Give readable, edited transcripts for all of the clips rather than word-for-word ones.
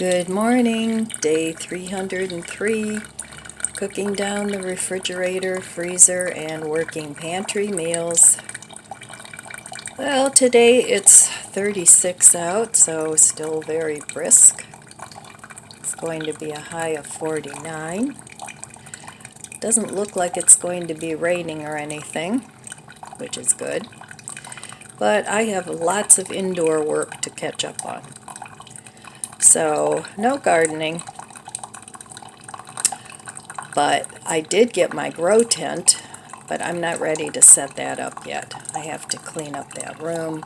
Good morning, day 303, cooking down the refrigerator, freezer, and working pantry meals. Well, today it's 36 out, so still very brisk. It's going to be a high of 49. Doesn't look like it's going to be raining or anything, which is good. But I have lots of indoor work to catch up on. So, no gardening. But I did get my grow tent, but I'm not ready to set that up yet. I have to clean up that room.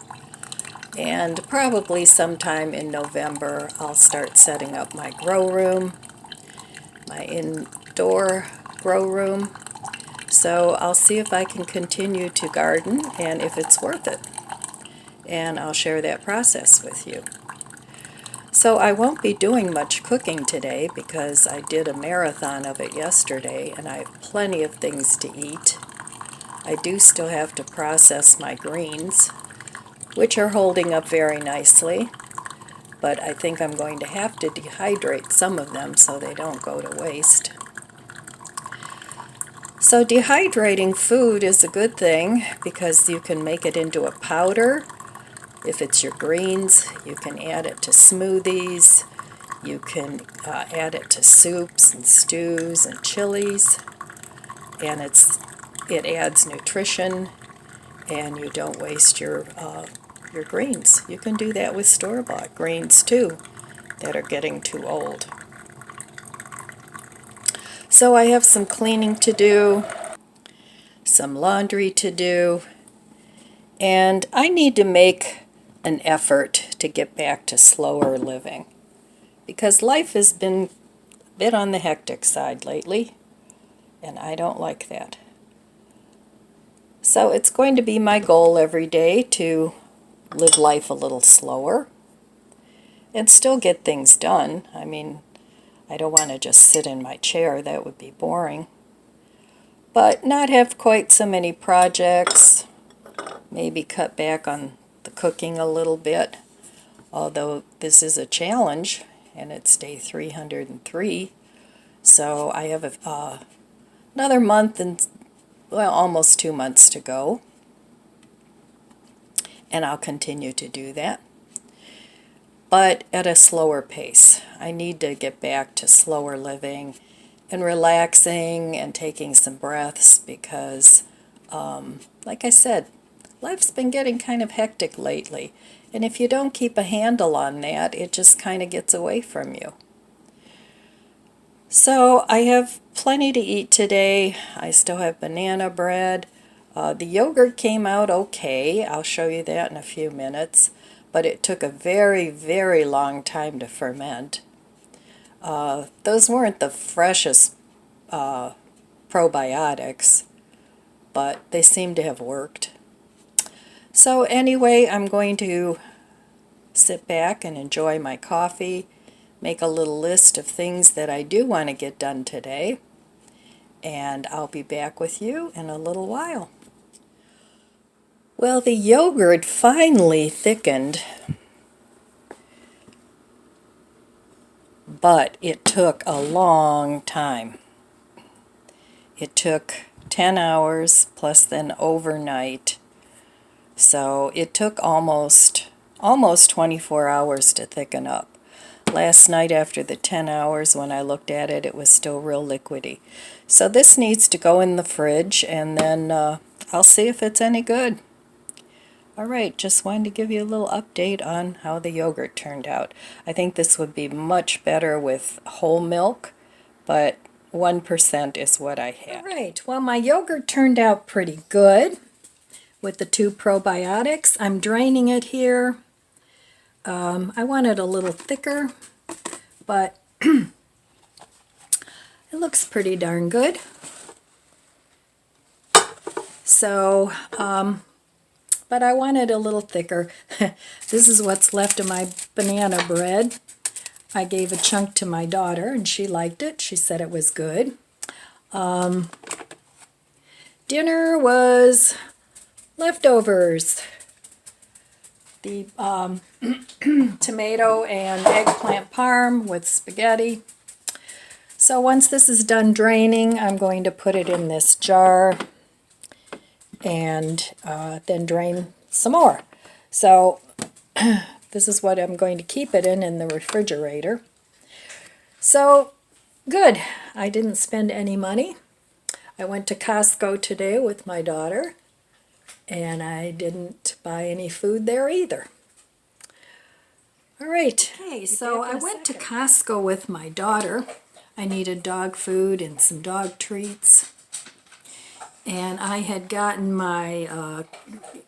And probably sometime in November, I'll start setting up my grow room, my indoor grow room. So I'll see if I can continue to garden and if it's worth it. And I'll share that process with you. So I won't be doing much cooking today because I did a marathon of it yesterday and I have plenty of things to eat. I do still have to process my greens, which are holding up very nicely, but I think I'm going to have to dehydrate some of them so they don't go to waste. So dehydrating food is a good thing because you can make it into a powder. If it's your greens, you can add it to smoothies. You can add it to soups and stews and chilies, and it adds nutrition, and you don't waste your greens. You can do that with store-bought greens too that are getting too old. So I have some cleaning to do, some laundry to do, and I need to make an effort to get back to slower living because life has been a bit on the hectic side lately, and I don't like that. So it's going to be my goal every day to live life a little slower and still get things done. I mean, I don't want to just sit in my chair, that would be boring. But not have quite so many projects, maybe cut back on the cooking a little bit, although this is a challenge and it's day 303, so I have another month and, well, almost 2 months to go, and I'll continue to do that, but at a slower pace. I need to get back to slower living and relaxing and taking some breaths because, like I said, life's been getting kind of hectic lately, and if you don't keep a handle on that, it just kind of gets away from you. So I have plenty to eat today. I still have banana bread. The yogurt came out okay. I'll show you that in a few minutes, but it took a very, very long time to ferment. Those weren't the freshest probiotics, but they seem to have worked. So anyway, I'm going to sit back and enjoy my coffee, make a little list of things that I do want to get done today, and I'll be back with you in a little while. Well, the yogurt finally thickened, but it took a long time. It took 10 hours plus then overnight. So it took almost 24 hours to thicken up. Last night after the 10 hours when I looked at it, it was still real liquidy. So this needs to go in the fridge and then I'll see if it's any good. Alright, just wanted to give you a little update on how the yogurt turned out. I think this would be much better with whole milk, but 1% is what I had. Alright, well my yogurt turned out pretty good with the 2 probiotics. I'm draining it here. I want it a little thicker, but it looks pretty darn good. So, but I want it a little thicker. This is what's left of my banana bread. I gave a chunk to my daughter and she liked it. She said it was good. Dinner was leftovers. the tomato and eggplant parm with spaghetti. So once this is done draining, I'm going to put it in this jar and then drain some more. So this is what I'm going to keep it in the refrigerator. So good, I didn't spend any money. I went to Costco today with my daughter, and I didn't buy any food there either. All right, okay, so I went to Costco with my daughter. I needed dog food and some dog treats. And I had gotten my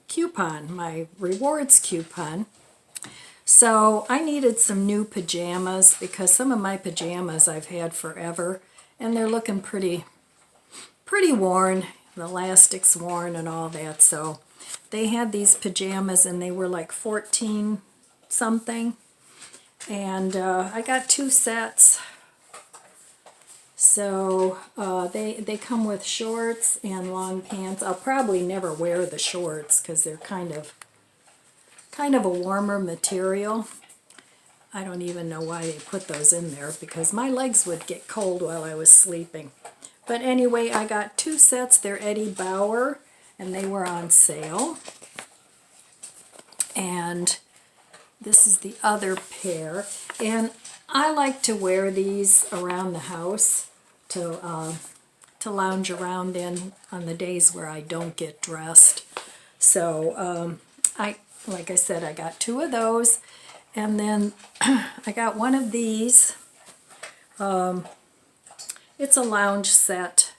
coupon, my rewards coupon. So I needed some new pajamas because some of my pajamas I've had forever, and they're looking pretty worn. The elastic's worn and all that. So they had these pajamas and they were like 14 something. And I got 2 sets. So they come with shorts and long pants. I'll probably never wear the shorts because they're kind of a warmer material. I don't even know why they put those in there because my legs would get cold while I was sleeping. But anyway, I got 2 sets. They're Eddie Bauer, and they were on sale. And this is the other pair. And I like to wear these around the house to lounge around in on the days where I don't get dressed. So like I said, I got 2 of those, and then I got one of these. It's a lounge set,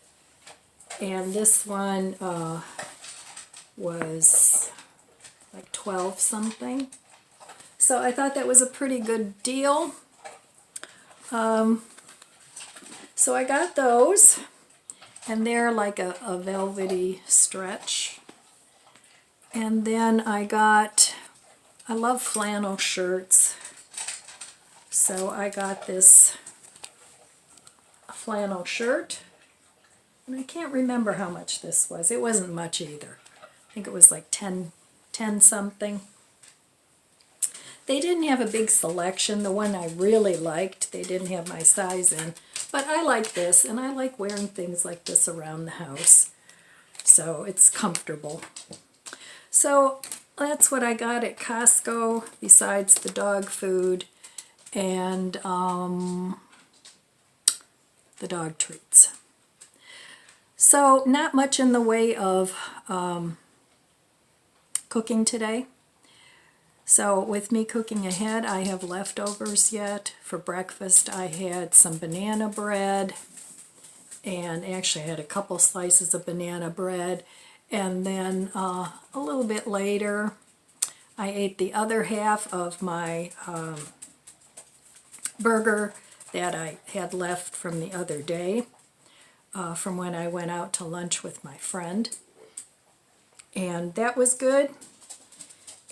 and this one was like 12 something. So I thought that was a pretty good deal. So I got those, and they're like a velvety stretch. And then I love flannel shirts, so I got this flannel shirt, and I can't remember how much this was. It wasn't much either. I think it was like 10 something. They didn't have a big selection. The one I really liked, they didn't have my size in, but I like this, and I like wearing things like this around the house, so it's comfortable. So that's what I got at Costco, besides the dog food and the dog treats. So not much in the way of cooking today. So with me cooking ahead, I have leftovers yet. For breakfast, I had some banana bread, and actually I had a couple slices of banana bread. And then a little bit later, I ate the other half of my burger that I had left from the other day, from when I went out to lunch with my friend. And that was good.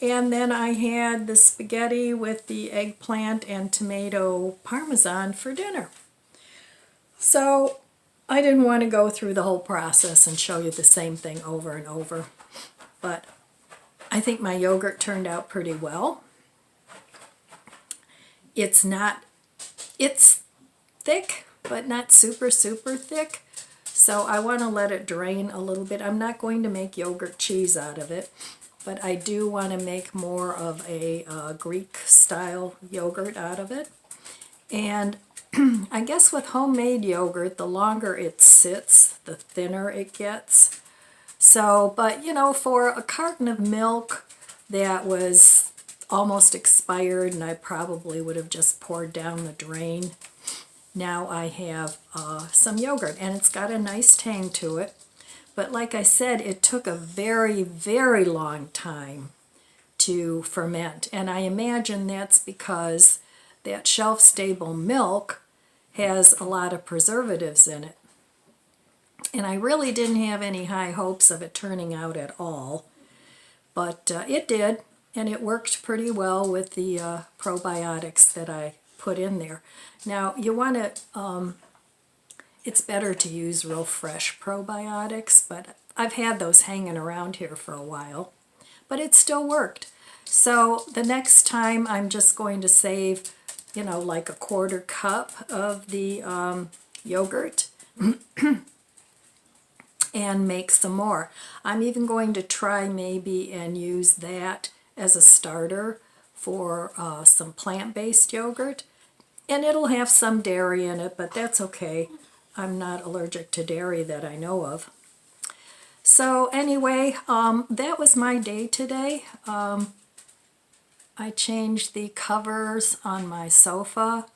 And then I had the spaghetti with the eggplant and tomato parmesan for dinner. So I didn't want to go through the whole process and show you the same thing over and over, but I think my yogurt turned out pretty well. It's thick, but not super thick, so I want to let it drain a little bit. I'm not going to make yogurt cheese out of it, but I do want to make more of a Greek-style yogurt out of it. And I guess with homemade yogurt, the longer it sits, the thinner it gets. So, but you know, for a carton of milk that was almost expired, and I probably would have just poured down the drain, now I have some yogurt, and it's got a nice tang to it. But like I said, it took a very long time to ferment, and I imagine that's because that shelf-stable milk has a lot of preservatives in it. And I really didn't have any high hopes of it turning out at all, but it did, and it worked pretty well with the probiotics that I put in there. Now, you want to, it's better to use real fresh probiotics, but I've had those hanging around here for a while, but it still worked. So the next time I'm just going to save, you know, like a 1/4 cup of the yogurt and make some more. I'm even going to try maybe and use that as a starter for some plant-based yogurt. And it'll have some dairy in it, but that's okay. I'm not allergic to dairy that I know of. So anyway, that was my day today. I changed the covers on my sofa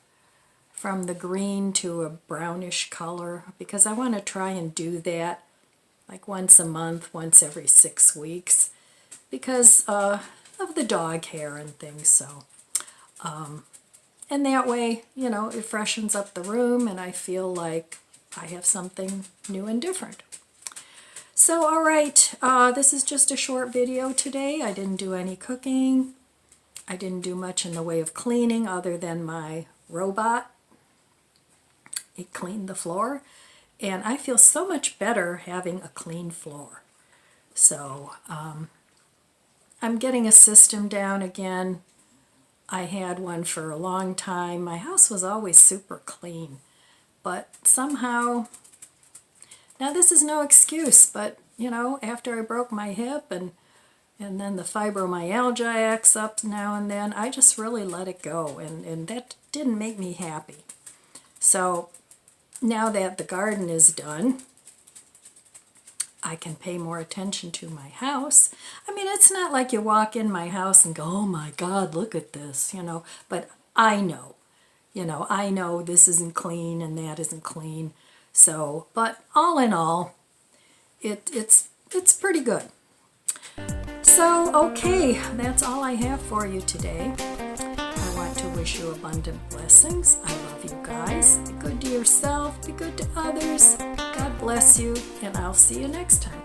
from the green to a brownish color because I want to try and do that like once a month, once every 6 weeks, because of the dog hair and things. So, and that way, you know, it freshens up the room and I feel like I have something new and different. So, all right, this is just a short video today. I didn't do any cooking. I didn't do much in the way of cleaning other than my robot. It cleaned the floor, and I feel so much better having a clean floor. So I'm getting a system down again. I had one for a long time. My house was always super clean, but somehow, now this is no excuse, but you know, after I broke my hip and then the fibromyalgia acts up now and then, I just really let it go, and that didn't make me happy. So now that the garden is done, I can pay more attention to my house. I mean, it's not like you walk in my house and go, oh my God, look at this, you know, but I know, you know, I know this isn't clean and that isn't clean. So, but all in all, it's pretty good. So, okay, that's all I have for you today. I want to wish you abundant blessings. I love you guys. Be good to yourself. Be good to others. God bless you, and I'll see you next time.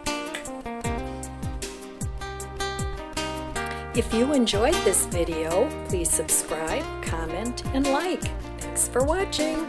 If you enjoyed this video, please subscribe, comment, and like. Thanks for watching.